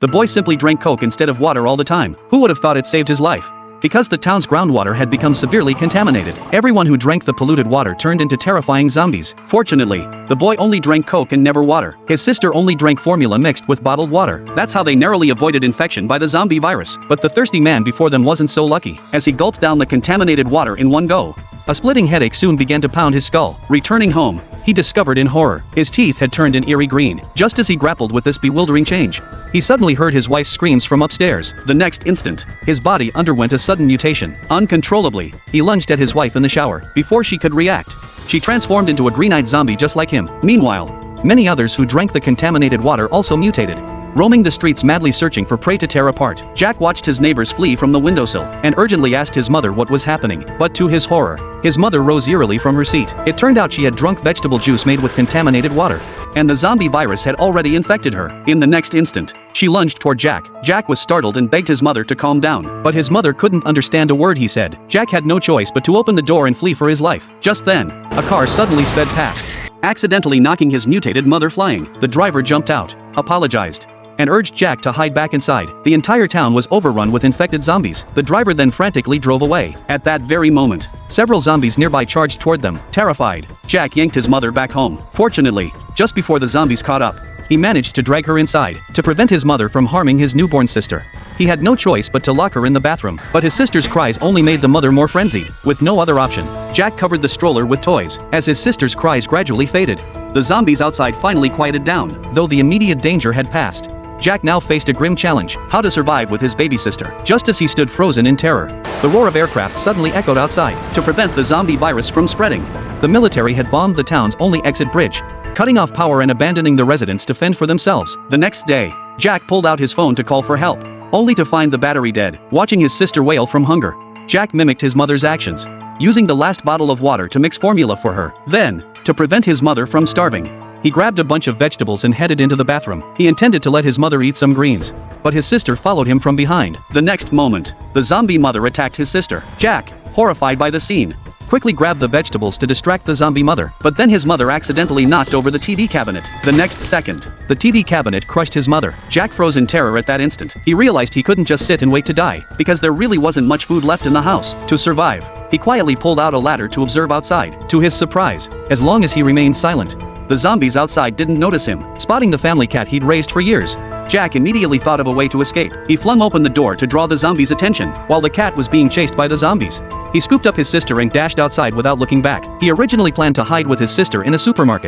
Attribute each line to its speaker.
Speaker 1: The boy simply drank Coke instead of water all the time. Who would have thought it saved his life? Because the town's groundwater had become severely contaminated, everyone who drank the polluted water turned into terrifying zombies. Fortunately, the boy only drank Coke and never water. His sister only drank formula mixed with bottled water. That's how they narrowly avoided infection by the zombie virus. But the thirsty man before them wasn't so lucky, as he gulped down the contaminated water in one go. A splitting headache soon began to pound his skull. Returning home, he discovered in horror, his teeth had turned an eerie green. Just as he grappled with this bewildering change, he suddenly heard his wife's screams from upstairs. The next instant, his body underwent a sudden mutation. Uncontrollably, he lunged at his wife in the shower. Before she could react, she transformed into a green-eyed zombie just like him. Meanwhile, many others who drank the contaminated water also mutated, roaming the streets madly searching for prey to tear apart. Jack watched his neighbors flee from the windowsill and urgently asked his mother what was happening. But to his horror, his mother rose eerily from her seat. It turned out she had drunk vegetable juice made with contaminated water, and the zombie virus had already infected her. In the next instant, she lunged toward Jack. Jack was startled and begged his mother to calm down, but his mother couldn't understand a word he said. Jack had no choice but to open the door and flee for his life. Just then, a car suddenly sped past, accidentally knocking his mutated mother flying. The driver jumped out, apologized, and urged Jack to hide back inside. The entire town was overrun with infected zombies. The driver then frantically drove away. At that very moment, several zombies nearby charged toward them. Terrified, Jack yanked his mother back home. Fortunately, just before the zombies caught up, he managed to drag her inside, to prevent his mother from harming his newborn sister. He had no choice but to lock her in the bathroom, but his sister's cries only made the mother more frenzied. With no other option, Jack covered the stroller with toys. As his sister's cries gradually faded, the zombies outside finally quieted down. Though the immediate danger had passed, Jack now faced a grim challenge: how to survive with his baby sister. Just as he stood frozen in terror, the roar of aircraft suddenly echoed outside. To prevent the zombie virus from spreading, the military had bombed the town's only exit bridge, cutting off power and abandoning the residents to fend for themselves. The next day, Jack pulled out his phone to call for help, only to find the battery dead. Watching his sister wail from hunger, Jack mimicked his mother's actions, using the last bottle of water to mix formula for her. Then, to prevent his mother from starving, he grabbed a bunch of vegetables and headed into the bathroom. He intended to let his mother eat some greens, but his sister followed him from behind. The next moment, the zombie mother attacked his sister. Jack, horrified by the scene, quickly grabbed the vegetables to distract the zombie mother, but then his mother accidentally knocked over the TV cabinet. The next second, the TV cabinet crushed his mother. Jack froze in terror at that instant. He realized he couldn't just sit and wait to die, because there really wasn't much food left in the house. To survive, he quietly pulled out a ladder to observe outside. To his surprise, as long as he remained silent, the zombies outside didn't notice him. Spotting the family cat he'd raised for years, Jack immediately thought of a way to escape. He flung open the door to draw the zombies' attention, while the cat was being chased by the zombies. He scooped up his sister and dashed outside without looking back. He originally planned to hide with his sister in a supermarket,